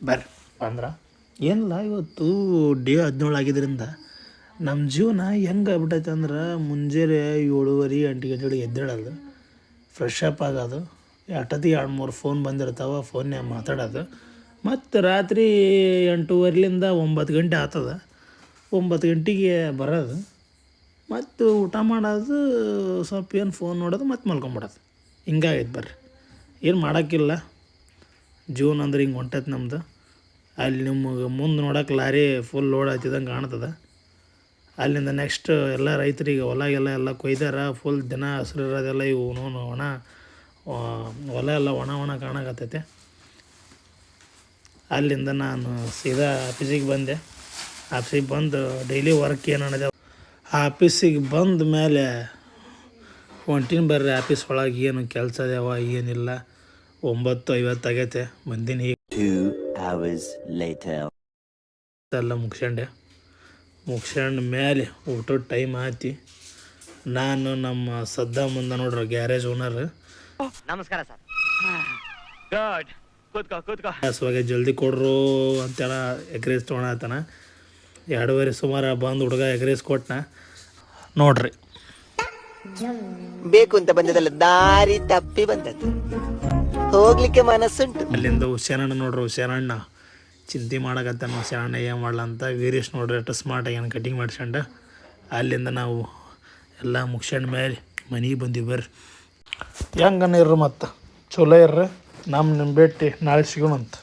ಬರ್ರಿ ಅಂದ್ರೆ ಏನಿಲ್ಲ, ಇವತ್ತು ಡೇ 17 ಆಗಿದ್ದರಿಂದ ನಮ್ಮ ಜೀವನ ಹೆಂಗೆ ಆಗ್ಬಿಟ್ಟೈತೆ ಅಂದ್ರೆ ಮುಂಜಾನೆ 7:30 8 ಗಂಟೆಗೆ ಎದ್ದೇಳೋದು, ಫ್ರೆಶ್ ಅಪ್ ಆಗೋದು, ಅಷ್ಟೊತ್ತಿಗೆ 2-3 ಫೋನ್ ಬಂದಿರ್ತಾವೆ, ಫೋನ್ಯಾಗ ಮಾತಾಡೋದು, ಮತ್ತು ರಾತ್ರಿ 8:30ಲಿಂದ 9 ಗಂಟೆ ಆಗ್ತದ. 9 ಗಂಟೆಗೆ ಬರೋದು, ಮತ್ತು ಊಟ ಮಾಡೋದು, ಸ್ವಲ್ಪ ಏನು ಫೋನ್ ನೋಡೋದು, ಮತ್ತು ಮಲ್ಕೊಂಬಿಡೋದು. ಹಿಂಗಾಗೈತೆ ಬರ್ರಿ. ಏನು ಮಾಡೋಕ್ಕಿಲ್ಲ, ಜೀವನ ಅಂದ್ರೆ ಹಿಂಗೆ ಹೊಂಟೈತೆ ನಮ್ಮದು. ಅಲ್ಲಿ ನಿಮಗೆ ಮುಂದೆ ನೋಡೋಕೆ ಲಾರಿ ಫುಲ್ ಲೋಡ್ ಹತ್ತಿದಂಗೆ ಕಾಣ್ತದೆ. ಅಲ್ಲಿಂದ ನೆಕ್ಸ್ಟ್ ಎಲ್ಲ ರೈತರಿಗೆ ಹೊಲ ಕೊಯ್ದಾರ, ಫುಲ್ ದಿನ ಹಸ್ರು ಇರೋದೆಲ್ಲ ಇವು ಒಣ ಹೊಲ ಎಲ್ಲ ಒಣ ಕಾಣಕತ್ತೈತೆ. ಅಲ್ಲಿಂದ ನಾನು ಸೀದಾ ಆಫೀಸಿಗೆ ಬಂದೆ. ಆಫೀಸಿಗೆ ಬಂದು ಡೈಲಿ ವರ್ಕ್ ಏನು ಅನ್ನೋದು ಆಫೀಸಿಗೆ ಬಂದ ಮೇಲೆ ಹೊಂಟಿನ ಬರ್ರಿ. ಆಫೀಸ್ ಒಳಗೆ ಏನು ಕೆಲಸ ಅದ್ಯಾವ ಏನಿಲ್ಲ. 9:50 ಆಗೈತೆ. ಬಂದಿನಿ ಈಗ 2 hours later. ಎಲ್ಲ ಮುಗಿಸ್ಕೊಂಡು ಮೇಲೆ ಊಟದ ಟೈಮ್ ಆಯ್ತು. ನಾನು ನಮ್ಮ ಸದ್ದ ಮುಂದೆ ನೋಡ್ರಿ ಗ್ಯಾರೇಜ್ ಓನರ್. ನಮಸ್ಕಾರ ಸರ್. ಗುಡ್, ಕೂತ್ಕೋ. ಹಸುವಾಗೆ ಜಲ್ದಿ ಕೊಡ್ರು ಅಂತೇಳ ಎಗ್ರೇಸ್ ತೊಗೊಳತ್ತಾನ. 2:30 ಸುಮಾರು ಬಂದು ಹುಡುಗ ಎಗ್ರೇಸ್ ಕೊಟ್ಟನ ನೋಡ್ರಿ. ಬೇಕು ಅಂತ ಬಂದದಲ್ಲ, ದಾರಿ ತಪ್ಪಿ ಬಂದದ್ದು, ಹೋಗ್ಲಿಕ್ಕೆ ಮನಸ್ಸುಂಟು. ಅಲ್ಲಿಂದ ಹುಷಾರಣ್ಣ ನೋಡ್ರಿ. ಹುಷಾರಣ್ಣ ಚಿಂತೆ ಮಾಡಕತ್ತಾನ. ಹುಷಾರಣ್ಣ ಏನು ಮಾಡಲ್ಲ ಅಂತ. ವೀರೇಶ್ ನೋಡ್ರಿ ಎಷ್ಟು ಸ್ಮಾರ್ಟಾಗಿ ಏನು ಕಟಿಂಗ್ ಮಾಡ್ಸ್ಕೊಂಡು. ಅಲ್ಲಿಂದ ನಾವು ಎಲ್ಲ ಮುಗಿಸ್ಕೊಂಡು ಮೇಲೆ ಮನೆಗೆ ಬಂದೀವಿ ಬರ್ರಿ. ಹೆಂಗನ ಇರ್ರಿ, ಮತ್ತು ಚಲೋ ಇರ್ರಿ. ನಮ್ಮ ಭೇಟಿ ನಾಳೆ ಸಿಗೋಣಂತ.